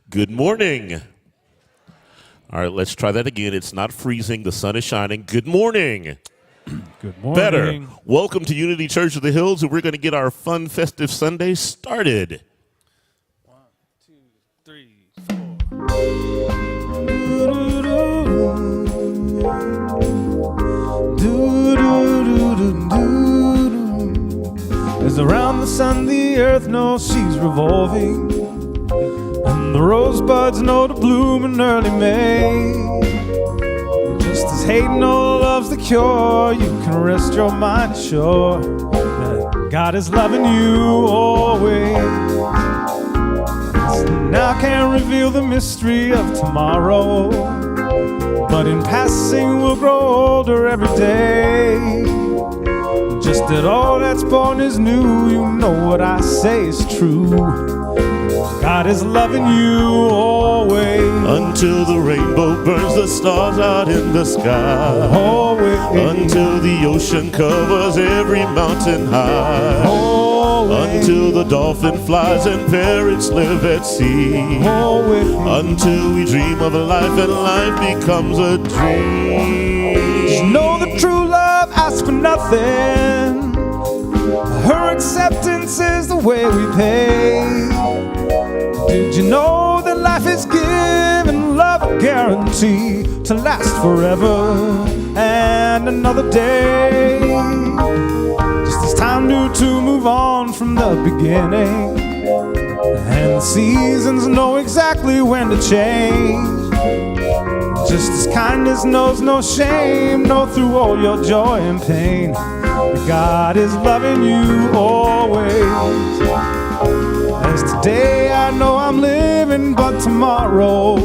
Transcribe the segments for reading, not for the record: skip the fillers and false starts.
Good morning. All right, let's try that again. It's not freezing. The sun is shining. Good morning. Good morning. Better. Welcome to Unity Church of the Hills, and we're going to get our fun, festive Sunday started. 1, 2, 3, 4. As around the sun the earth knows she's revolving, and the rosebuds know to bloom in early May. Just as hate no loves the cure, you can rest your mind sure that God is loving you always. Now I can't reveal the mystery of tomorrow, but in passing we'll grow older every day. Just that all that's born is new, you know what I say is true. God is loving you always. Until the rainbow burns the stars out in the sky. Always. Until the ocean covers every mountain high. Always. Until the dolphin flies and parrots live at sea. Always. Until we dream of a life and life becomes a dream. Just know that true love asks for nothing. Her acceptance is the way we pay. Did you know that life is given love a guarantee to last forever and another day? Just as time knew to move on from the beginning, and the seasons know exactly when to change. Just as kindness knows no shame, know through all your joy and pain, God is loving you always. As today I know I'm living, but tomorrow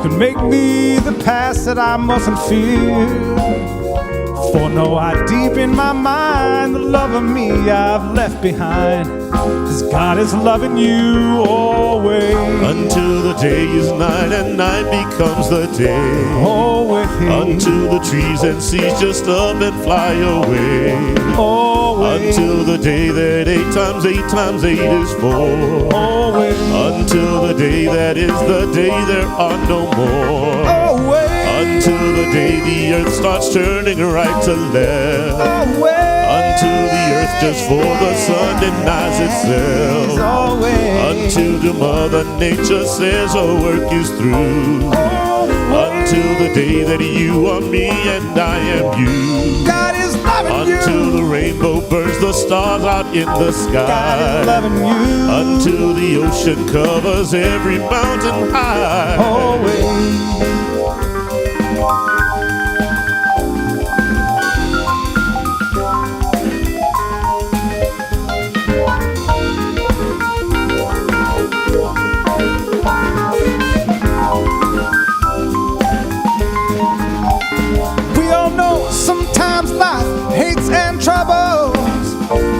could make me the past that I mustn't fear. For know I deep in my mind the love of me I've left behind, 'cause God is loving you always. Until the day is night and night becomes the day. Always. Until the trees and seas just up and fly away. Always. Until the day that 8 times 8 times 8 is 4. Always. Until the day that is the day there are no more. Always. Until the day the earth starts turning right to left. Always. Until the earth just for the sun denies itself. Always. Until the Mother Nature says her work is through. Until the day that you are me and I am you. God is loving you. Until the rainbow burns the stars out in the sky. God is loving you. Until the ocean covers every mountain high. Always. We all know sometimes life, hates and troubles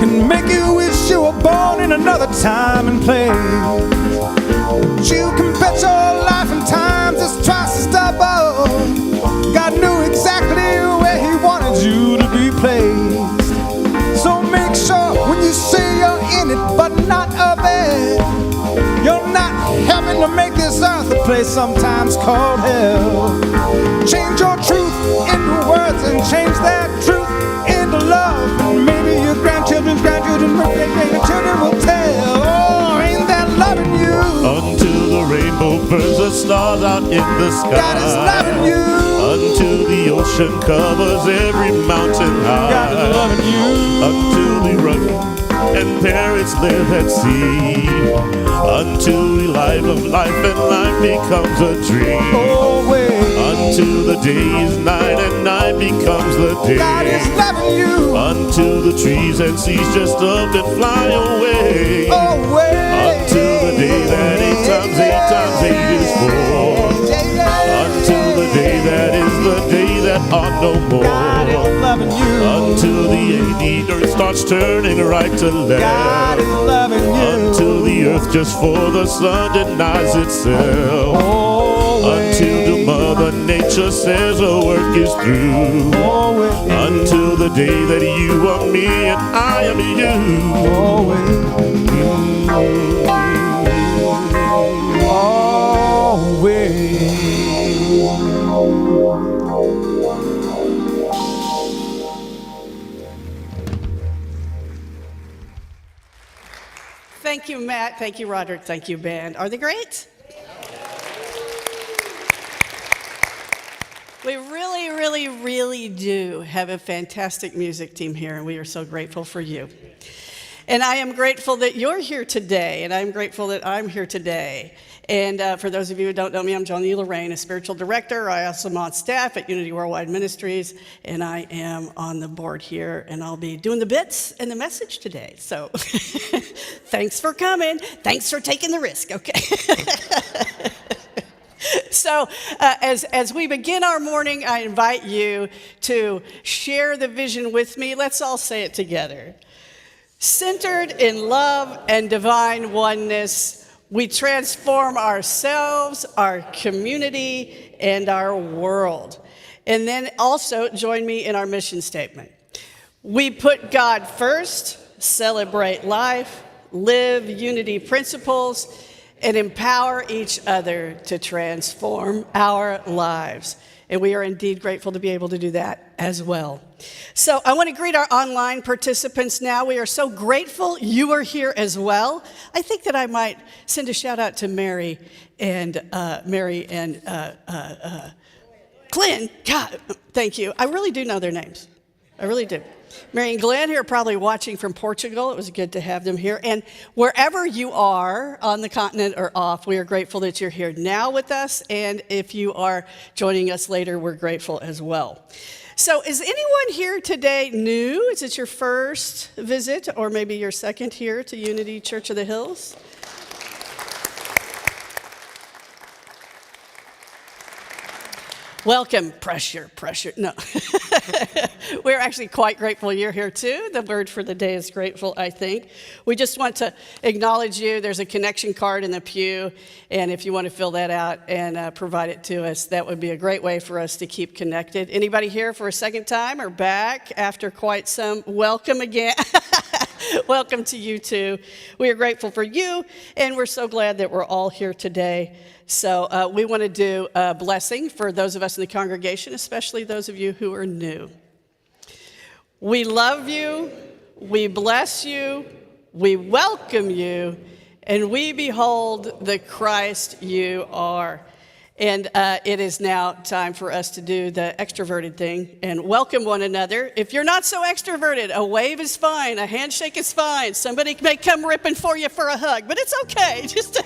can make you wish you were born in another time and place. But you can bet your life and times is twice as double. God knew exactly where He wanted you to be placed. So make sure when you say you're in it but not of it, you're not helping to make this earth a place sometimes called hell. Change your truth into words and change that truth into love, and maybe your grandchildren's grandchildren will tell stars out in the sky. God is loving you. Until the ocean covers every mountain high. God is loving you. Until the rugged and parents live at sea. Until the life of life and life becomes a dream. Always. Until the day is night and night becomes the day. God is loving you. Until the trees and seas just up and fly away. Always. Until the day that 8 times 8 times 8 is 4. Until the day that is the day that are no more. God is loving you. Until the earth starts turning right to left. God is loving you. Until the earth just for the sun denies itself. Always. Until the Mother Nature says her work is through. Always. Until the day that you are me and I am you. Always. Thank you, Matt. Thank you, Roderick. Thank you, band. Are they great? We really, really, really do have a fantastic music team here, and we are so grateful for you. And I am grateful that you're here today, and I'm grateful that I'm here today. And for those of you who don't know me, I'm Joni Lorraine, a spiritual director. I also am on staff at Unity Worldwide Ministries, and I am on the board here, and I'll be doing the bits and the message today. So thanks for coming. Thanks for taking the risk, okay? So as we begin our morning, I invite you to share the vision with me. Let's all say it together. Centered in love and divine oneness, we transform ourselves, our community, and our world. And then also join me in our mission statement. We put God first, celebrate life, live unity principles, and empower each other to transform our lives. And we are indeed grateful to be able to do that as well. So I want to greet our online participants now. We are so grateful you are here as well. I think that I might send a shout out to Mary and Glenn. God, thank you. I really do know their names. I really do. Mary and Glenn, who are probably watching from Portugal. It was good to have them here. And wherever you are on the continent or off, we are grateful that you're here now with us. And if you are joining us later, we're grateful as well. So is anyone here today new? Is it your first visit or maybe your second here to Unity Church of the Hills? Welcome, pressure. No. We're actually quite grateful you're here too. The word for the day is grateful, I think. We just want to acknowledge you. There's a connection card in the pew, and if you want to fill that out and provide it to us, that would be a great way for us to keep connected. Anybody here for a second time or back after quite some? Welcome again. Welcome to you too. We are grateful for you, and we're so glad that we're all here today. So we want to do a blessing for those of us in the congregation, especially those of you who are new. We love you, we bless you, we welcome you, and we behold the Christ you are. And it is now time for us to do the extroverted thing and welcome one another. If you're not so extroverted, a wave is fine, a handshake is fine. Somebody may come ripping for you for a hug, but it's okay. Just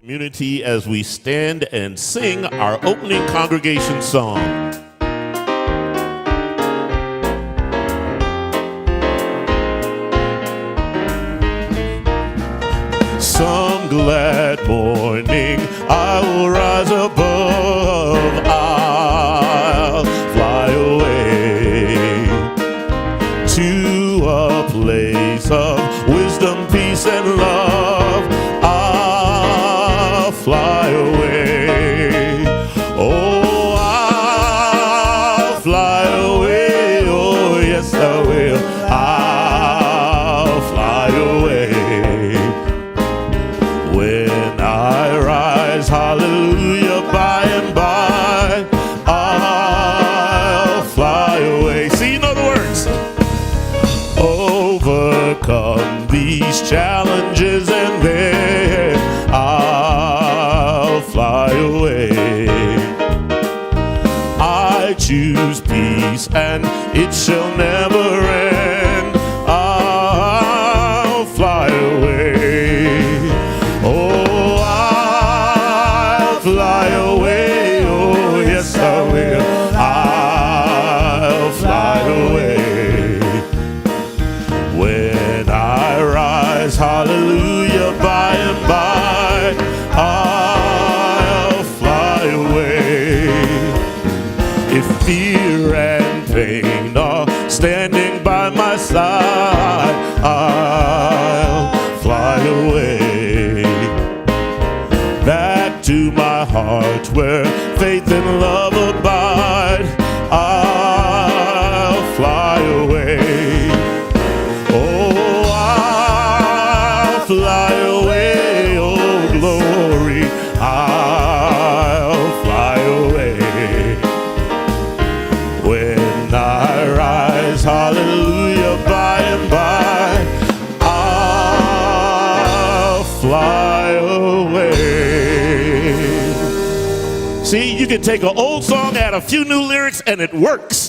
Community, as we stand and sing our opening congregation song. Some glad morning I will rise above, I'll fly away to a place of wisdom, peace, and love. I'll fly away. Oh, I'll fly away. Oh, yes, I will. I'll fly away. When I rise, hallelujah, by and by, I'll fly away. See, in other words, overcome these challenges and then I'll fly away. I choose peace and it shall never end. I'll fly away. Oh, I'll fly away. Oh, yes, I will. I'll fly away. When I rise, hallelujah, by and by, I'll fly away. If fear and pain are standing by my side, I'll fly away. Back to my heart where faith and love abide, I'll fly away. Oh, I'll fly away. Oh, glory, I'll fly away. When I rise, hallelujah, by and by, I'll fly away. See, you can take an old song, add a few new lyrics, and it works.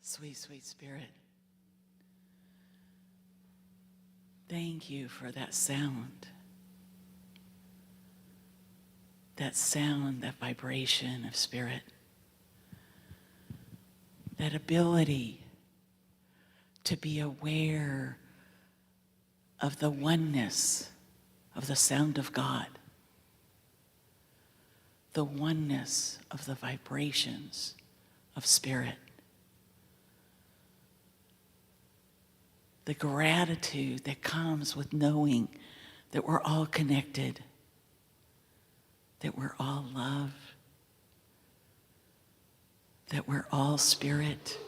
Sweet, sweet Spirit, thank you for that sound, that vibration of Spirit, that ability to be aware of the oneness of the sound of God, the oneness of the vibrations of Spirit. The gratitude that comes with knowing that we're all connected, that we're all love, that we're all Spirit.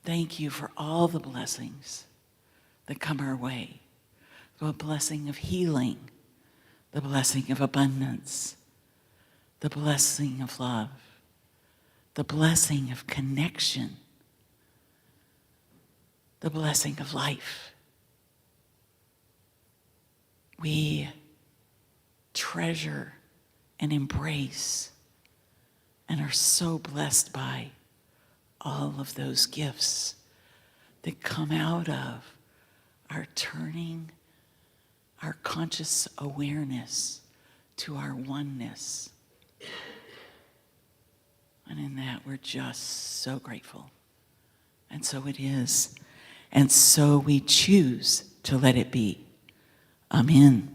Thank you for all the blessings that come our way. The blessing of healing, the blessing of abundance, the blessing of love, the blessing of connection, the blessing of life. We treasure and embrace and are so blessed by all of those gifts that come out of our turning our conscious awareness to our oneness. And in that, we're just so grateful. And so it is. And so we choose to let it be. Amen.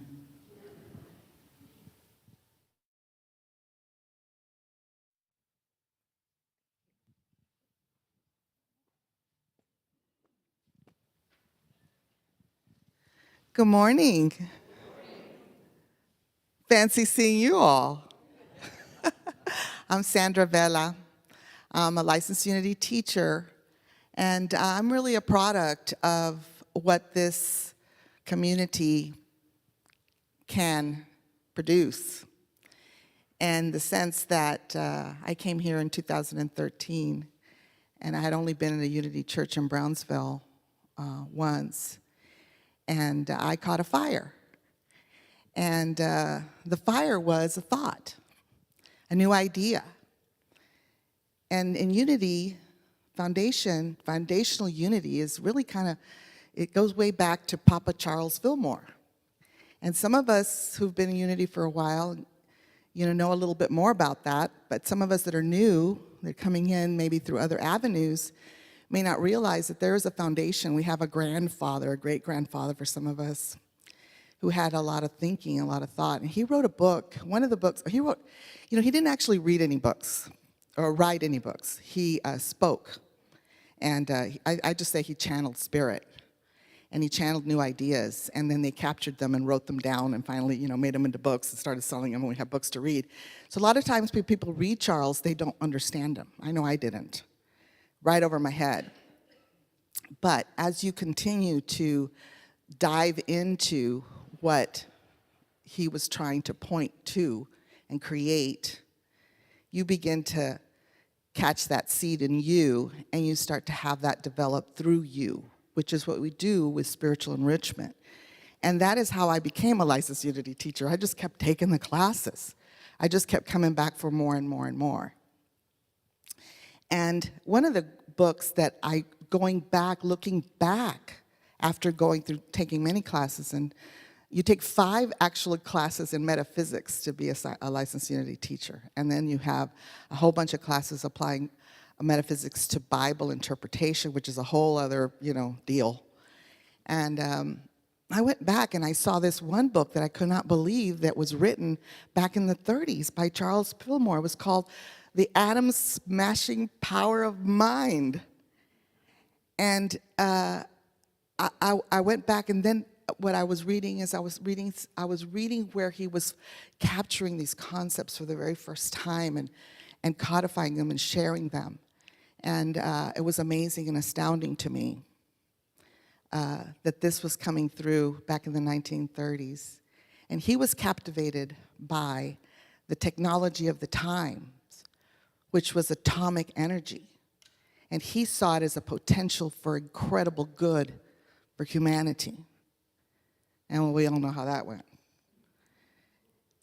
Good morning. Fancy seeing you all. I'm Sandra Vela. I'm a licensed Unity teacher, and I'm really a product of what this community can produce. And the sense that I came here in 2013, and I had only been in a Unity church in Brownsville once. And I caught a fire. And the fire was a thought, a new idea. And in Unity, foundational unity is really it goes way back to Papa Charles Fillmore. And some of us who've been in Unity for a while, know a little bit more about that. But some of us that are new, they're coming in maybe through other avenues, may not realize that there is a foundation. We have a grandfather, a great-grandfather for some of us, who had a lot of thinking, a lot of thought. And he wrote a book. One of the books, he wrote, he didn't actually read any books or write any books. He spoke. And I just say he channeled spirit. And he channeled new ideas. And then they captured them and wrote them down and finally, made them into books and started selling them when we have books to read. So a lot of times when people read Charles, they don't understand him. I know I didn't. Right over my head. But as you continue to dive into what he was trying to point to and create, you begin to catch that seed in you, and you start to have that develop through you, which is what we do with spiritual enrichment. And that is how I became a licensed Unity teacher. I just kept taking the classes. I just kept coming back for more and more and more. And one of the books that looking back after going through taking many classes, and you take 5 actual classes in metaphysics to be a licensed Unity teacher. And then you have a whole bunch of classes applying metaphysics to Bible interpretation, which is a whole other, deal. And I went back and I saw this one book that I could not believe that was written back in the 30s by Charles Fillmore. It was called The Atom-Smashing Power of Mind. And I went back, and then what I was reading is I was reading where he was capturing these concepts for the very first time and codifying them and sharing them. And it was amazing and astounding to me that this was coming through back in the 1930s. And he was captivated by the technology of the time, which was atomic energy. And he saw it as a potential for incredible good for humanity. And we all know how that went.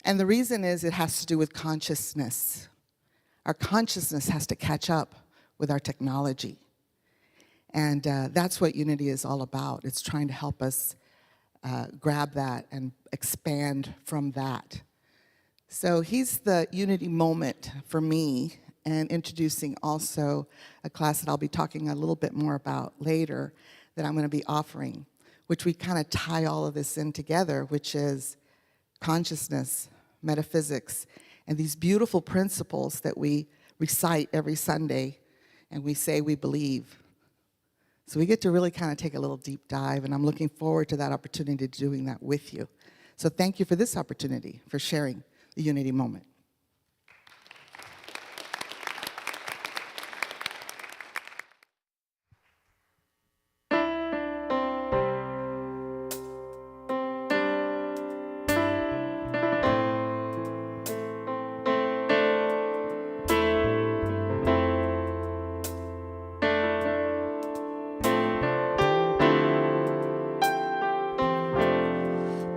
And the reason is it has to do with consciousness. Our consciousness has to catch up with our technology. And that's what Unity is all about. It's trying to help us grab that and expand from that. So he's the Unity moment for me, and introducing also a class that I'll be talking a little bit more about later that I'm going to be offering, which we kind of tie all of this in together, which is consciousness, metaphysics, and these beautiful principles that we recite every Sunday and we say we believe. So we get to really kind of take a little deep dive, and I'm looking forward to that opportunity to doing that with you. So thank you for this opportunity, for sharing the Unity moment.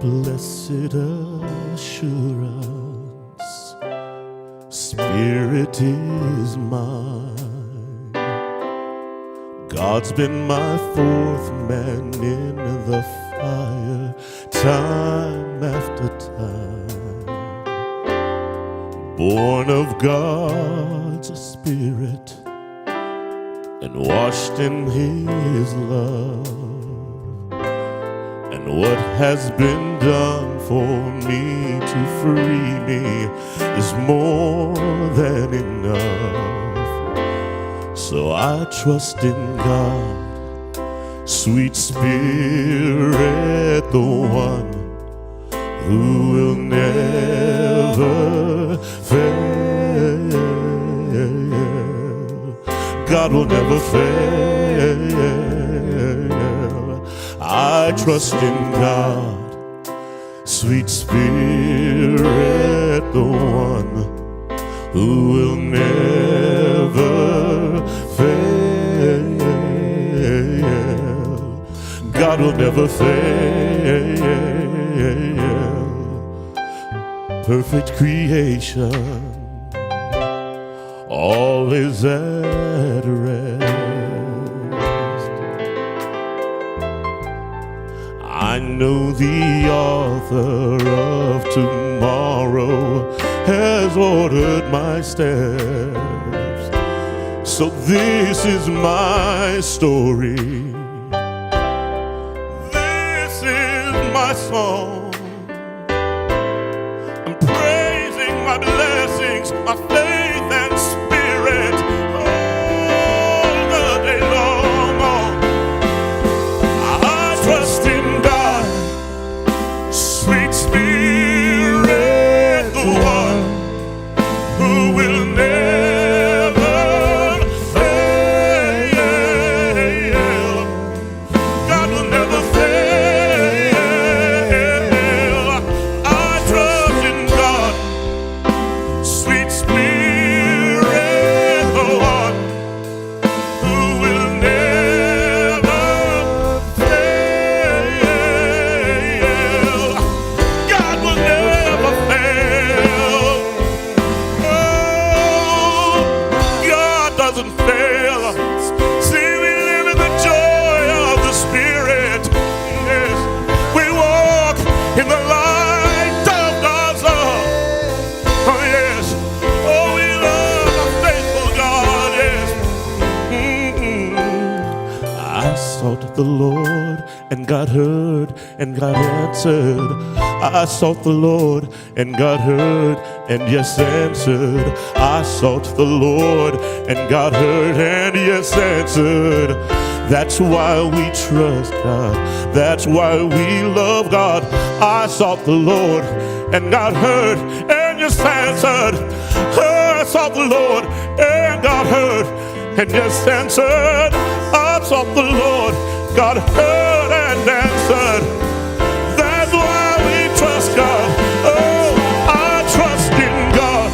Blessed assurance, Spirit is mine. God's been my fourth man in the higher, time after time. Born of God's Spirit and washed in His love. And what has been done for me to free me is more than enough. So I trust in God, sweet Spirit, the one who will never fail. God will never fail. I trust in God, sweet Spirit, the one who will never fail. God will never fail. Perfect creation, all is at rest. I know the author of tomorrow has ordered my steps. So this is my story. This is my song. I'm praising my blessings, my faith and spirit all the day long. I trust in God, sweet Spirit, the one who will never fail. God will never fail. I trust in God, sweet Spirit, the one who will never fail. God will never fail. Oh, God doesn't fail. See, we live in the joy of the Spirit. Yes, we walk in the light of God's love. Oh, yes. Oh, we love a faithful God. Yes. I sought the Lord, and God heard, and God answered. I sought the Lord, and God heard, and yes answered. I sought the Lord, and God heard, and yes answered. That's why we trust God. That's why we love God. I sought the Lord, and God heard, and yes answered. I sought the Lord, and God heard, and yes answered. I sought the Lord, God heard and answered. That's why we trust God. Oh, I trust in God,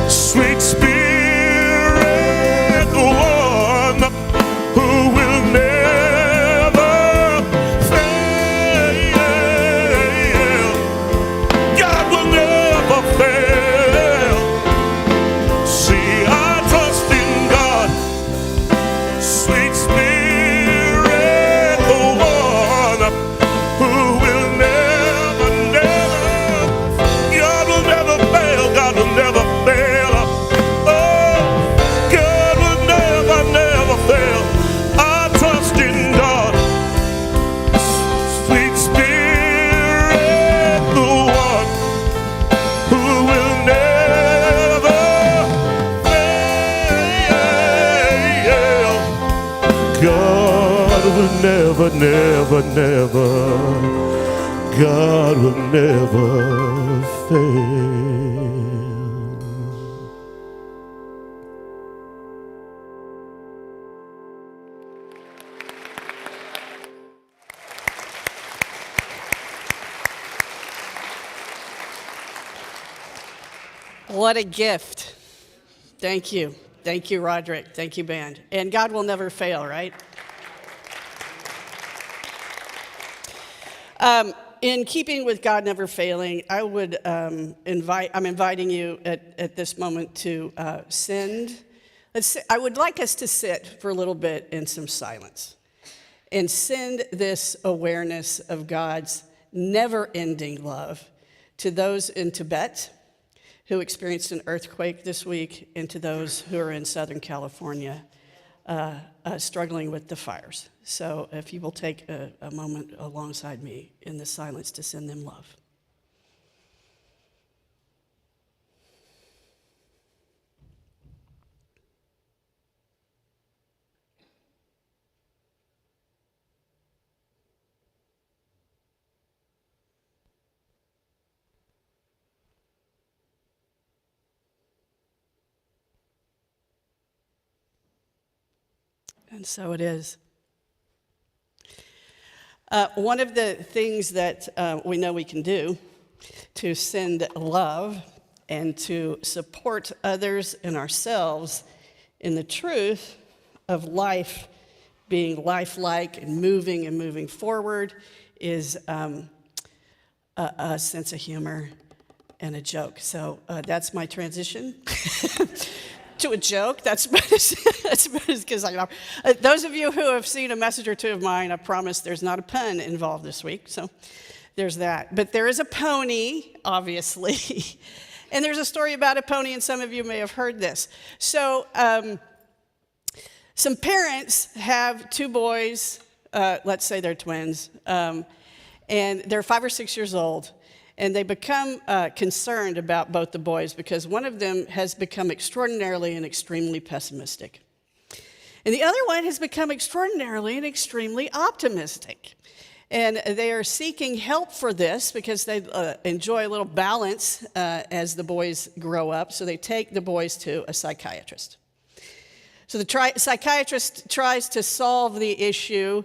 sweet Spirit, the one who will never fail. God will never fail. See, I trust in God, sweet Spirit, the one who will never, never, God will never fail. God will never fail. Oh, God will never, never fail. I trust in God, sweet Spirit, the one who will never fail. God will never, never, never. God will never fail. What a gift. Thank you. Thank you, Roderick. Thank you, band. And God will never fail, right? In keeping with God never failing, I would I'm inviting you at this moment to I would like us to sit for a little bit in some silence. and send this awareness of God's never-ending love to those in Tibet who experienced an earthquake this week, and to those who are in Southern California struggling with the fires. So if you will take a moment alongside me in the silence to send them love. And so it is. One of the things that we know we can do to send love and to support others and ourselves in the truth of life being lifelike and moving forward is a sense of humor and a joke. So that's my transition. To a joke. That's about as good as I can. Those of you who have seen a message or two of mine, I promise there's not a pun involved this week. So there's that. But there is a pony, obviously. And there's a story about a pony, and some of you may have heard this. So some parents have two boys, let's say they're twins, and they're 5 or 6 years old. And they become concerned about both the boys because one of them has become extraordinarily and extremely pessimistic. And the other one has become extraordinarily and extremely optimistic. And they are seeking help for this because they enjoy a little balance as the boys grow up. So they take the boys to a psychiatrist. So the psychiatrist tries to solve the issue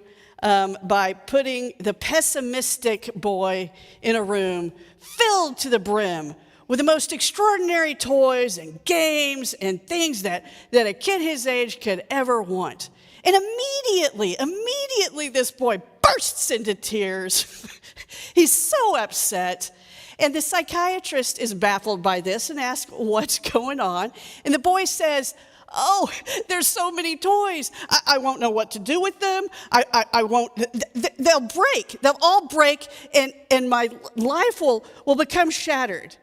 by putting the pessimistic boy in a room filled to the brim with the most extraordinary toys and games and things that a kid his age could ever want. And immediately this boy bursts into tears. He's so upset. And the psychiatrist is baffled by this and asks what's going on. And the boy says, "Oh, there's so many toys. I won't know what to do with them. I won't, they'll break. They'll all break, and my life will become shattered."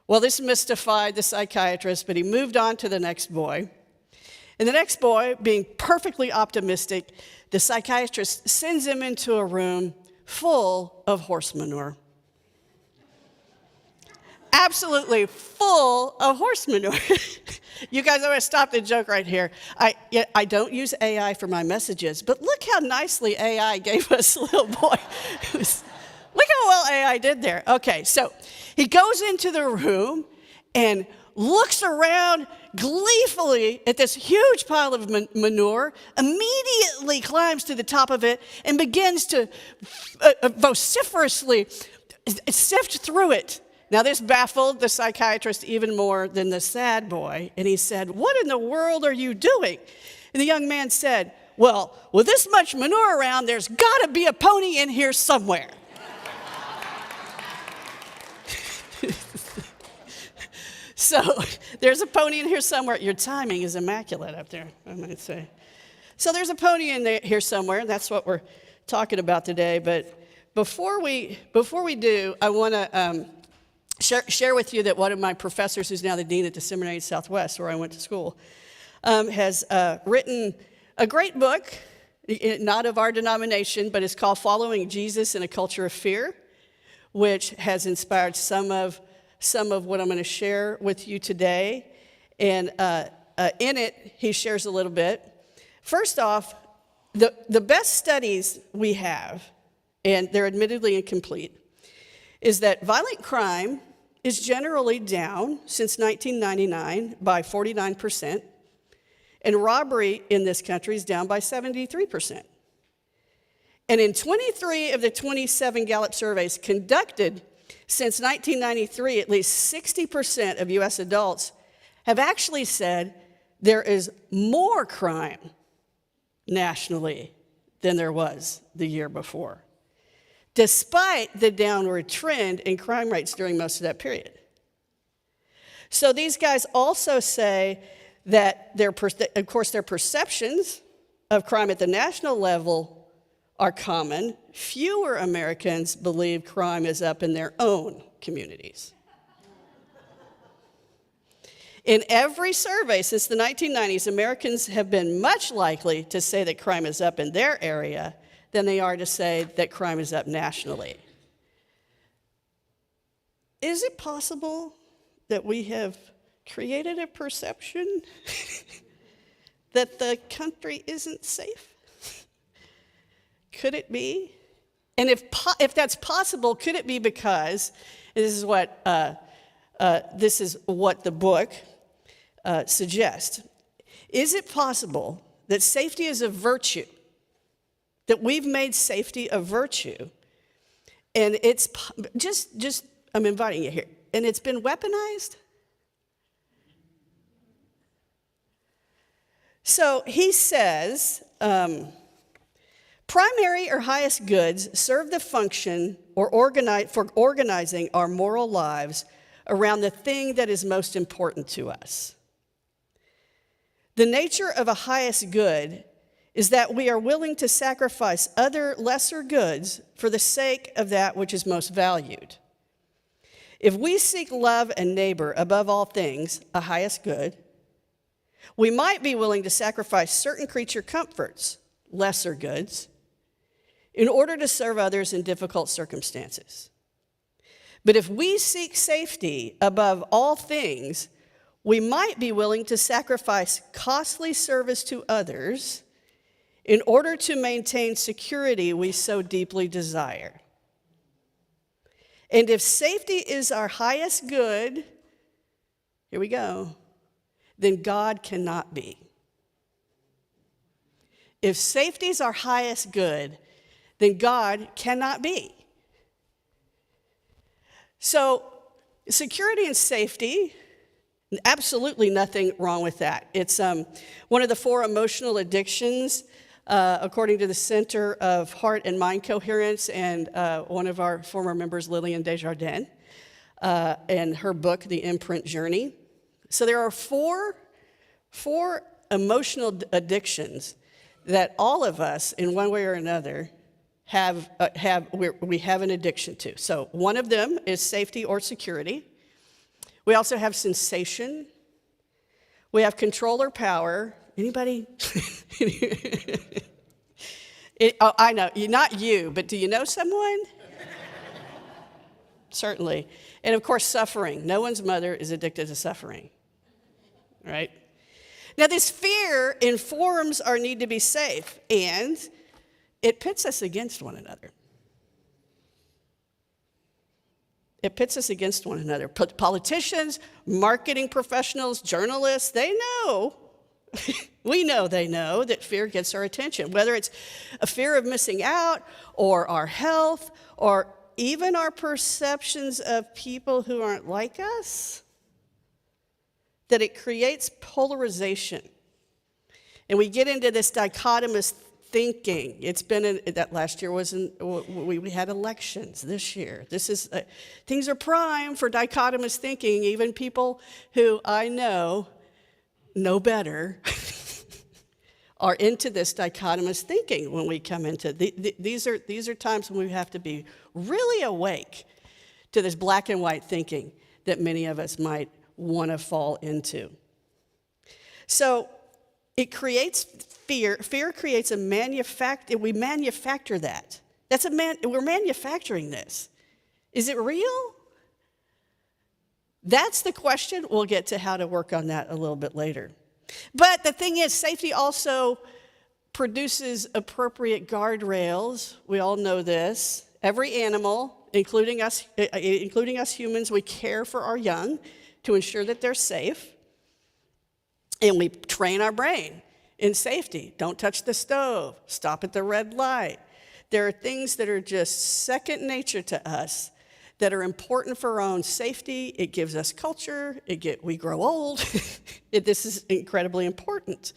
Well, this mystified the psychiatrist, but he moved on to the next boy. And the next boy, being perfectly optimistic, the psychiatrist sends him into a room full of horse manure. Absolutely full of horse manure. You guys, I'm going to stop the joke right here. I don't use AI for my messages, but look how nicely AI gave us a little boy. Look how well AI did there. Okay, so he goes into the room and looks around gleefully at this huge pile of manure, immediately climbs to the top of it, and begins to vociferously sift through it. Now, this baffled the psychiatrist even more than the sad boy, and he said, "What in the world are you doing?" And the young man said, "Well, with this much manure around, there's got to be a pony in here somewhere." So, there's a pony in here somewhere. Your timing is immaculate up there, I might say. So there's a pony in here somewhere, and that's what we're talking about today. But before we do, I want to share with you that one of my professors, who's now the dean at the Seminary Southwest, where I went to school, has written a great book, not of our denomination, but it's called Following Jesus in a Culture of Fear, which has inspired some of what I'm going to share with you today. And in it, he shares a little bit. First off, the best studies we have, and they're admittedly incomplete, is that violent crime is generally down since 1999 by 49%, and robbery in this country is down by 73%. And in 23 of the 27 Gallup surveys conducted since 1993, at least 60% of U.S. adults have actually said there is more crime nationally than there was the year before, despite the downward trend in crime rates during most of that period. So these guys also say that, of course, their perceptions of crime at the national level are common, fewer Americans believe crime is up in their own communities. In every survey since the 1990s, Americans have been much likely to say that crime is up in their area than they are to say that crime is up nationally. Is it possible that we have created a perception that the country isn't safe? Could it be? And if that's possible, could it be because, and this is what the book suggests, is it possible that safety is a virtue, that we've made safety a virtue, and it's just I'm inviting you here, and it's been weaponized? So he says, primary or highest goods serve the function for organizing our moral lives around the thing that is most important to us. The nature of a highest good is that we are willing to sacrifice other lesser goods for the sake of that which is most valued. If we seek love and neighbor above all things, a highest good, we might be willing to sacrifice certain creature comforts, lesser goods, in order to serve others in difficult circumstances. But if we seek safety above all things, we might be willing to sacrifice costly service to others in order to maintain security we so deeply desire. And if safety is our highest good, here we go, then God cannot be. If safety is our highest good, then God cannot be. So, security and safety, absolutely nothing wrong with that. It's one of the 4 emotional addictions, according to the Center of Heart and Mind Coherence, and one of our former members, Lillian Desjardins, and her book, The Imprint Journey. So there are four emotional addictions that all of us, in one way or another, we have an addiction to. So one of them is safety or security. We also have sensation. We have control or power. Anybody? I know, not you, but do you know someone? Certainly. And of course, suffering. No one's mother is addicted to suffering, right? Now, this fear informs our need to be safe, and it pits us against one another. It pits us against one another. Politicians, marketing professionals, journalists, they know. We know they know that fear gets our attention, whether it's a fear of missing out or our health or even our perceptions of people who aren't like us, that it creates polarization. And we get into this dichotomous thinking. It's been that last year we had elections. This year, things are prime for dichotomous thinking. Even people who I know better are into this dichotomous thinking when we come into these are times when we have to be really awake to this black and white thinking that many of us might want to fall into. So it creates fear. Fear creates we manufacture that. We're manufacturing this. Is it real? That's the question. We'll get to how to work on that a little bit later. But the thing is, safety also produces appropriate guardrails. We all know this. Every animal, including us humans, we care for our young to ensure that they're safe. And we train our brain in safety. Don't touch the stove. Stop at the red light. There are things that are just second nature to us that are important for our own safety. It gives us culture. We grow old. This is incredibly important.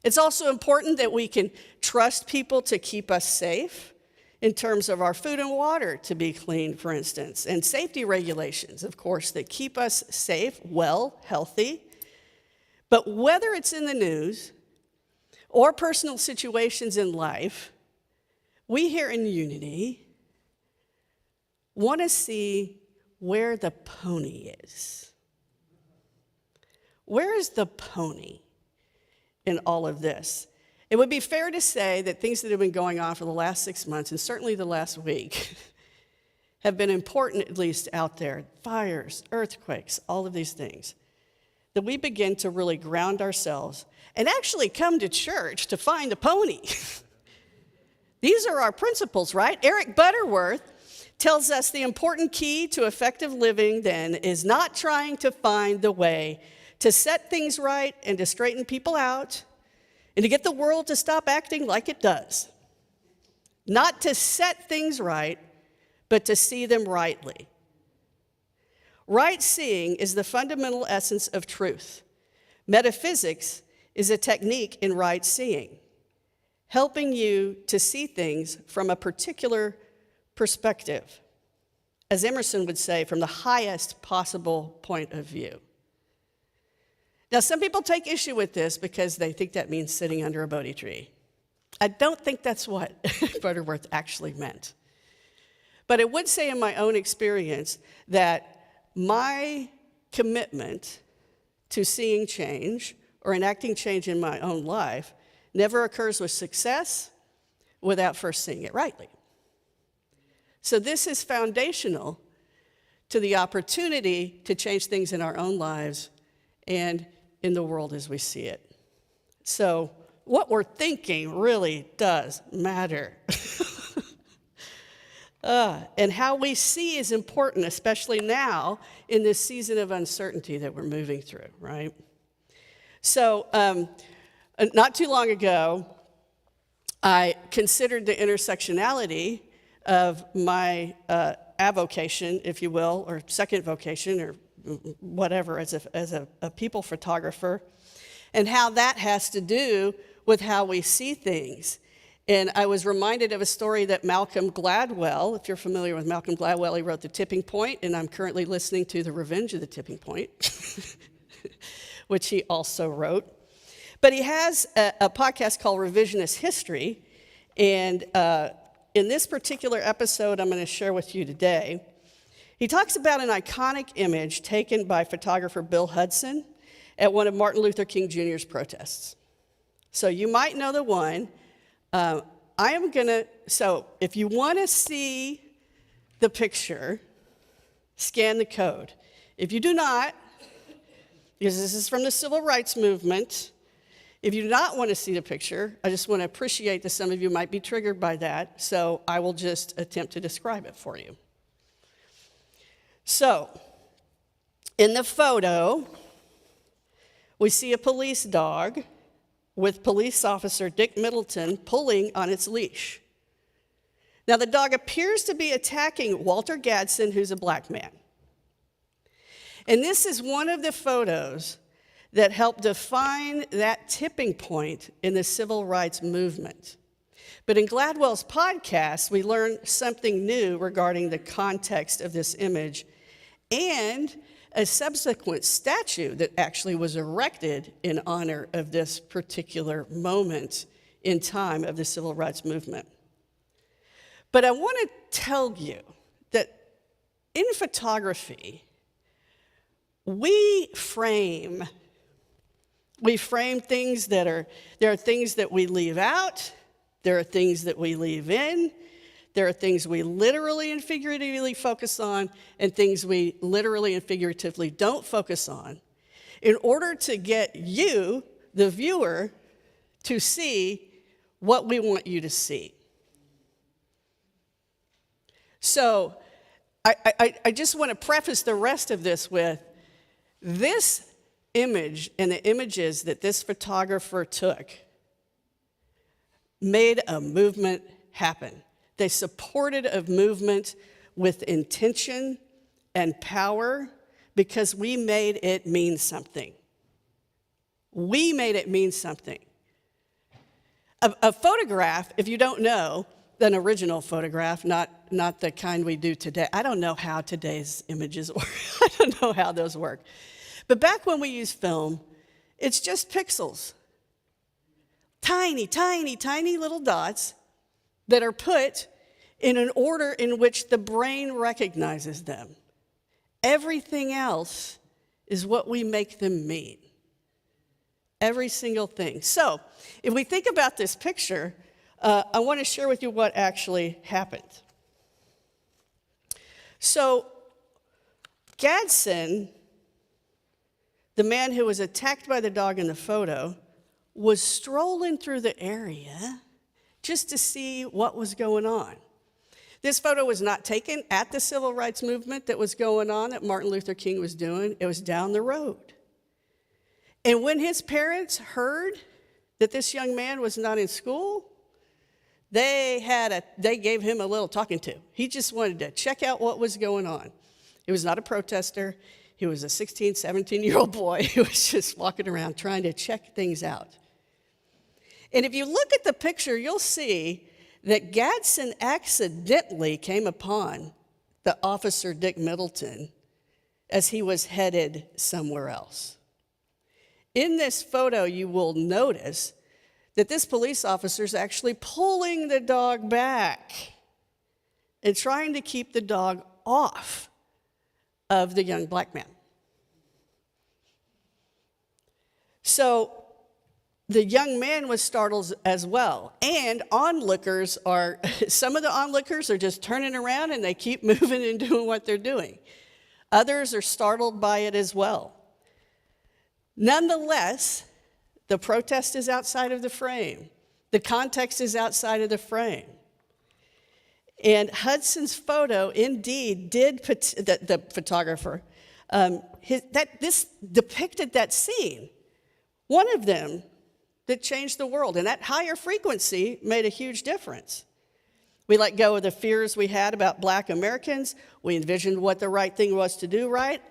It's also important that we can trust people to keep us safe in terms of our food and water to be clean, for instance, and safety regulations, of course, that keep us safe, well, healthy. But whether it's in the news or personal situations in life, we here in Unity want to see where the pony is. Where is the pony in all of this? It would be fair to say that things that have been going on for the last 6 months, and certainly the last week, have been important, at least out there. Fires, earthquakes, all of these things. That we begin to really ground ourselves and actually come to church to find the pony. These are our principles, right? Eric Butterworth tells us the important key to effective living then is not trying to find the way to set things right and to straighten people out and to get the world to stop acting like it does. Not to set things right, but to see them rightly. Right seeing is the fundamental essence of truth. Metaphysics is a technique in right seeing, helping you to see things from a particular perspective. As Emerson would say, from the highest possible point of view. Now, some people take issue with this because they think that means sitting under a Bodhi tree. I don't think that's what Butterworth actually meant. But I would say in my own experience that my commitment to seeing change or enacting change in my own life never occurs with success without first seeing it rightly. So this is foundational to the opportunity to change things in our own lives and in the world as we see it. So what we're thinking really does matter. And how we see is important, especially now in this season of uncertainty that we're moving through, right? So not too long ago, I considered the intersectionality of my avocation, if you will, or second vocation, or whatever, as a people photographer, and how that has to do with how we see things. And I was reminded of a story that Malcolm Gladwell, if you're familiar with Malcolm Gladwell, he wrote The Tipping Point, and I'm currently listening to The Revenge of the Tipping Point, which he also wrote. But he has a podcast called Revisionist History, and in this particular episode I'm going to share with you today, he talks about an iconic image taken by photographer Bill Hudson at one of Martin Luther King Jr.'s protests. So you might know the one. So if you want to see the picture, scan the code. If you do not, because this is from the civil rights movement, if you do not want to see the picture, I just want to appreciate that some of you might be triggered by that, so I will just attempt to describe it for you. So, in the photo, we see a police dog with police officer Dick Middleton pulling on its leash. Now, the dog appears to be attacking Walter Gadsden, who's a black man. And this is one of the photos that helped define that tipping point in the civil rights movement. But in Gladwell's podcast, we learned something new regarding the context of this image and a subsequent statue that actually was erected in honor of this particular moment in time of the civil rights movement. But I want to tell you that in photography, we frame things there are things that we leave out, there are things that we leave in, there are things we literally and figuratively focus on, and things we literally and figuratively don't focus on, in order to get you, the viewer, to see what we want you to see. So I just want to preface the rest of this with this image and the images that this photographer took made a movement happen. They supported a movement with intention and power because we made it mean something. We made it mean something. A photograph, if you don't know, an original photograph, not the kind we do today. I don't know how today's images work. I don't know how those work. But back when we used film, it's just pixels. Tiny, tiny, tiny little dots that are put in an order in which the brain recognizes them. Everything else is what we make them mean. Every single thing. So, if we think about this picture, I want to share with you what actually happened. So, Gadsden, the man who was attacked by the dog in the photo, was strolling through the area just to see what was going on. This photo was not taken at the civil rights movement that was going on, that Martin Luther King was doing. It was down the road. And when his parents heard that this young man was not in school, they gave him a little talking to. He just wanted to check out what was going on. He was not a protester. He was a 16, 17-year-old boy who was just walking around trying to check things out. And if you look at the picture, you'll see that Gadsden accidentally came upon the officer Dick Middleton as he was headed somewhere else. In this photo, you will notice that this police officer is actually pulling the dog back and trying to keep the dog off of the young black man. So the young man was startled as well. And onlookers some of the onlookers are just turning around and they keep moving and doing what they're doing. Others are startled by it as well. Nonetheless, the protest is outside of the frame. The context is outside of the frame. And Hudson's photo indeed did, the photographer, this depicted that scene. One of them that changed the world, and that higher frequency made a huge difference. We let go of the fears we had about black Americans. We envisioned what the right thing was to do, right?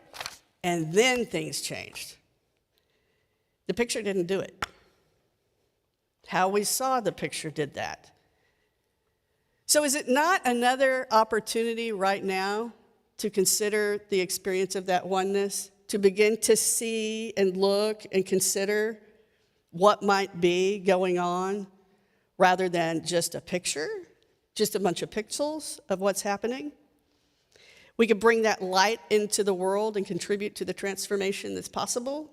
And then things changed. The picture didn't do it. How we saw the picture did that. So is it not another opportunity right now to consider the experience of that oneness, to begin to see and look and consider what might be going on rather than just a picture, just a bunch of pixels of what's happening? We could bring that light into the world and contribute to the transformation that's possible.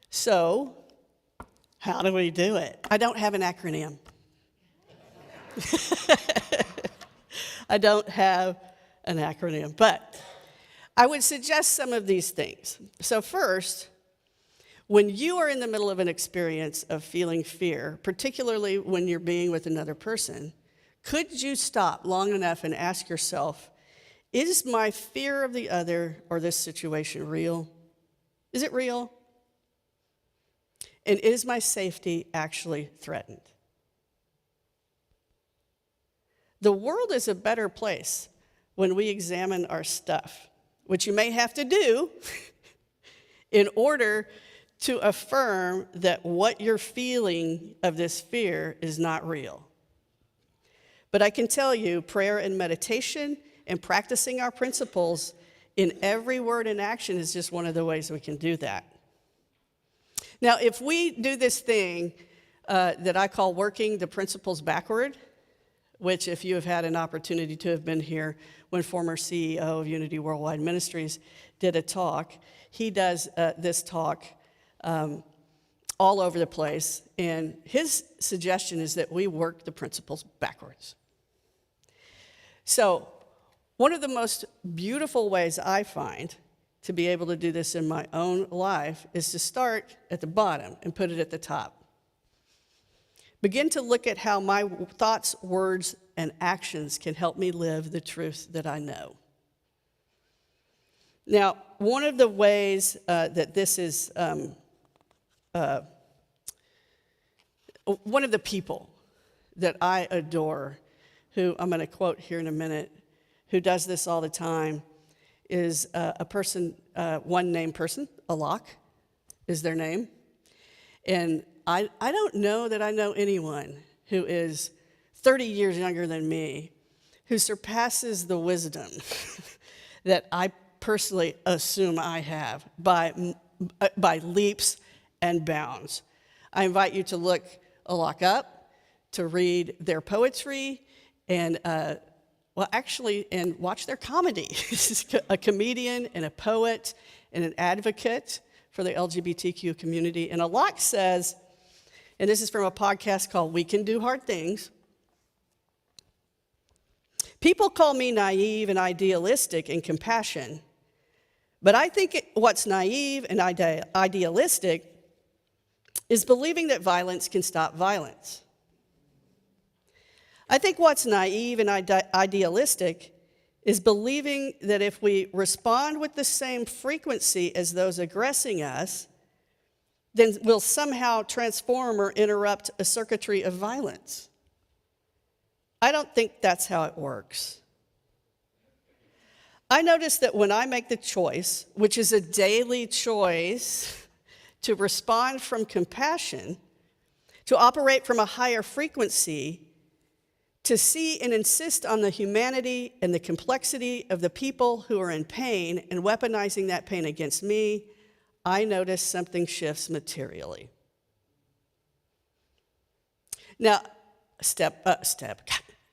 So, how do we do it? I don't have an acronym. I don't have an acronym, but I would suggest some of these things. So first, when you are in the middle of an experience of feeling fear, particularly when you're being with another person, could you stop long enough and ask yourself, is my fear of the other or this situation real? Is it real? And is my safety actually threatened? The world is a better place when we examine our stuff, which you may have to do in order to affirm that what you're feeling of this fear is not real. But I can tell you, prayer and meditation and practicing our principles in every word and action is just one of the ways we can do that. Now, if we do this thing that I call working the principles backward, which if you have had an opportunity to have been here when former CEO of Unity Worldwide Ministries did a talk, he does this talk all over the place, and his suggestion is that we work the principles backwards. So one of the most beautiful ways I find to be able to do this in my own life is to start at the bottom and put it at the top. Begin to look at how my thoughts, words, and actions can help me live the truth that I know. Now, one of the ways that this is, one of the people that I adore, who I'm going to quote here in a minute, who does this all the time, is a person, one named person, Alok is their name. And I don't know that I know anyone who is 30 years younger than me who surpasses the wisdom that I personally assume I have by leaps and bounds. I invite you to look Alok up, to read their poetry and, and watch their comedy. This is a comedian and a poet and an advocate for the LGBTQ community. And Alok says, and this is from a podcast called We Can Do Hard Things, people call me naive and idealistic in compassion, but I think what's naive and idealistic is believing that violence can stop violence. I think what's naive and idealistic is believing that if we respond with the same frequency as those aggressing us, then we'll somehow transform or interrupt a circuitry of violence. I don't think that's how it works. I notice that when I make the choice, which is a daily choice, to respond from compassion, to operate from a higher frequency, to see and insist on the humanity and the complexity of the people who are in pain and weaponizing that pain against me, I notice something shifts materially. Now,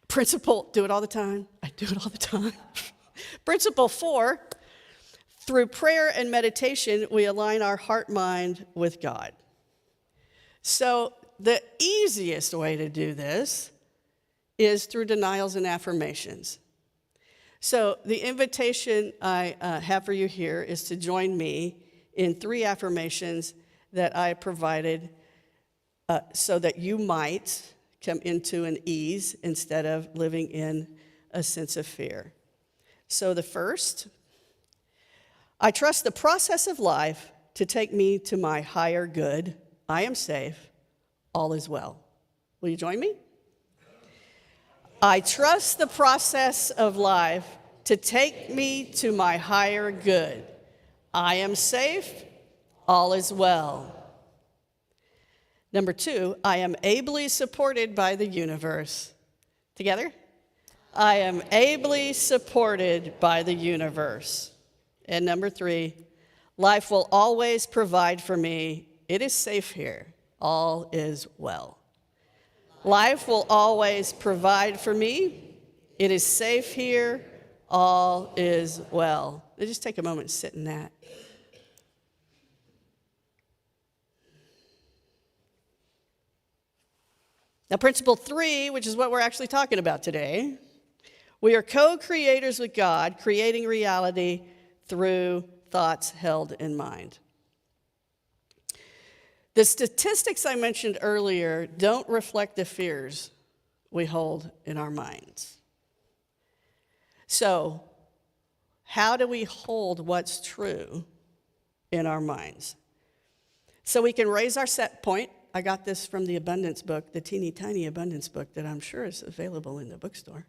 principle, do it all the time. I do it all the time. Principle 4, through prayer and meditation, we align our heart-mind with God. So the easiest way to do this is through denials and affirmations. So the invitation I have for you here is to join me in 3 affirmations that I provided so that you might come into an ease instead of living in a sense of fear. So the first, I trust the process of life to take me to my higher good. I am safe. All is well. Will you join me? I trust the process of life to take me to my higher good. I am safe. All is well. Number 2, I am ably supported by the universe. Together? I am ably supported by the universe. And number 3, life will always provide for me. It is safe here. All is well. Life will always provide for me. It is safe here. All is well. Just take a moment and sit in that. Now, principle 3, which is what we're actually talking about today, we are co-creators with God, creating reality through thoughts held in mind. The statistics I mentioned earlier don't reflect the fears we hold in our minds. So, how do we hold what's true in our minds? So we can raise our set point. I got this from the abundance book, the teeny tiny abundance book that I'm sure is available in the bookstore.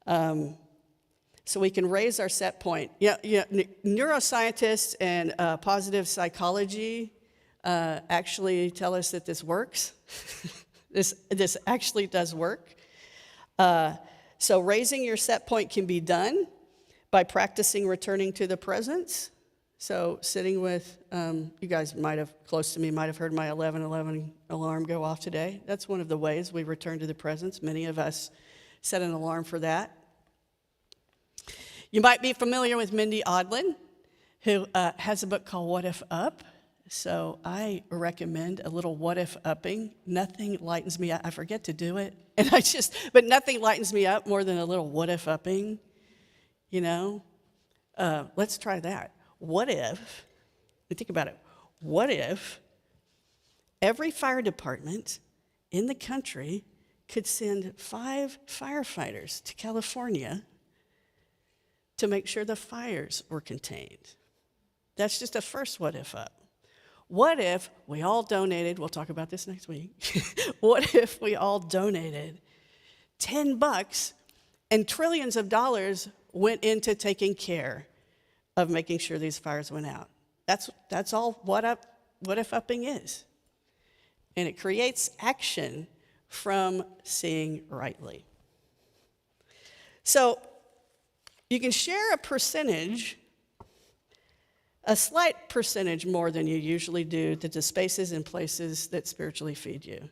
So we can raise our set point. Neuroscientists and positive psychology actually tell us that this works. This actually does work. So raising your set point can be done by practicing returning to the presence. So sitting with, you guys close to me might have heard my 11:11 alarm go off today. That's one of the ways we return to the presence. Many of us set an alarm for that. You might be familiar with Mindy Odlin, who has a book called What If Up? So I recommend a little what if upping. Nothing lightens me up. I forget to do it. But nothing lightens me up more than a little what if upping, Let's try that. What if, think about it, what if every fire department in the country could send 5 firefighters to California to make sure the fires were contained? That's just a first what if up. What if we all donated, we'll talk about this next week, what if we all donated $10 and trillions of dollars went into taking care of making sure these fires went out? That's all what if upping is. And it creates action from seeing rightly. So you can share a percentage, a slight percentage more than you usually do, to the spaces and places that spiritually feed you.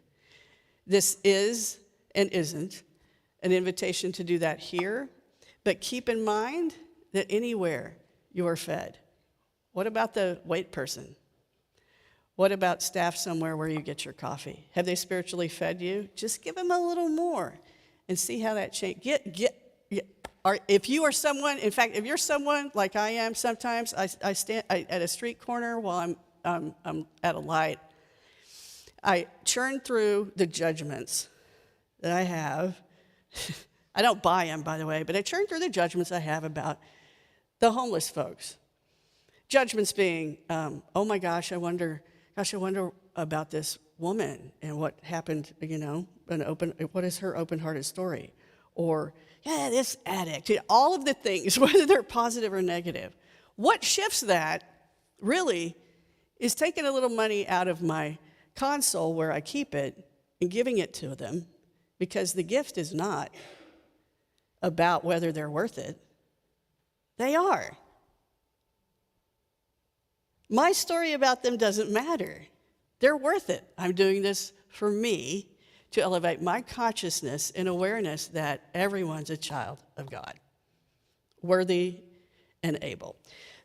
This is and isn't an invitation to do that here, but keep in mind that anywhere you are fed. What about the wait person? What about staff somewhere where you get your coffee? Have they spiritually fed you? Just give them a little more and see how that changes. If you are someone, in fact, if you're someone like I am sometimes, I stand at a street corner while I'm at a light. I churn through the judgments that I have. I don't buy them, by the way, but I churn through the judgments I have about the homeless folks. Judgments being, oh my gosh, I wonder about this woman and what happened, what is her open-hearted story? Or, yeah, this addict, all of the things, whether they're positive or negative. What shifts that, really, is taking a little money out of my console where I keep it and giving it to them, because the gift is not about whether they're worth it. They are. My story about them doesn't matter. They're worth it. I'm doing this for me to elevate my consciousness and awareness that everyone's a child of God, worthy and able.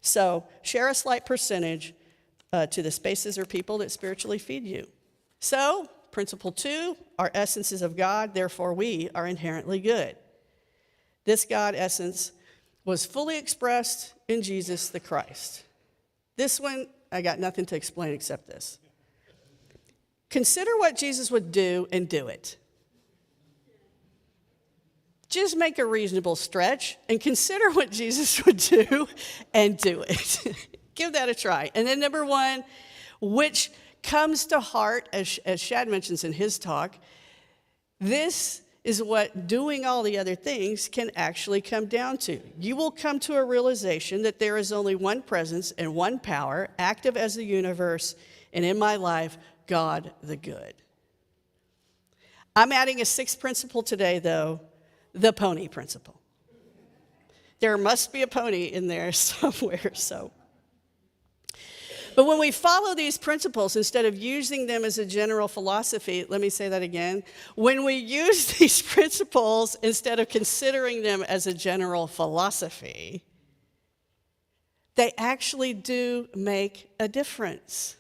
So share a slight percentage to the spaces or people that spiritually feed you. So, principle 2, our essence is of God, therefore we are inherently good. This God essence was fully expressed in Jesus the Christ. This one, I got nothing to explain except this. Consider what Jesus would do and do it. Just make a reasonable stretch and consider what Jesus would do and do it. Give that a try. And then number 1, which comes to heart, as Shad mentions in his talk, this is what doing all the other things can actually come down to. You will come to a realization that there is only one presence and one power, active as the universe, and in my life, God the good. I'm adding a 6th principle today, though, the pony principle. There must be a pony in there somewhere, so. But when we follow these principles, instead of using them as a general philosophy, let me say that again. When we use these principles, instead of considering them as a general philosophy, they actually do make a difference.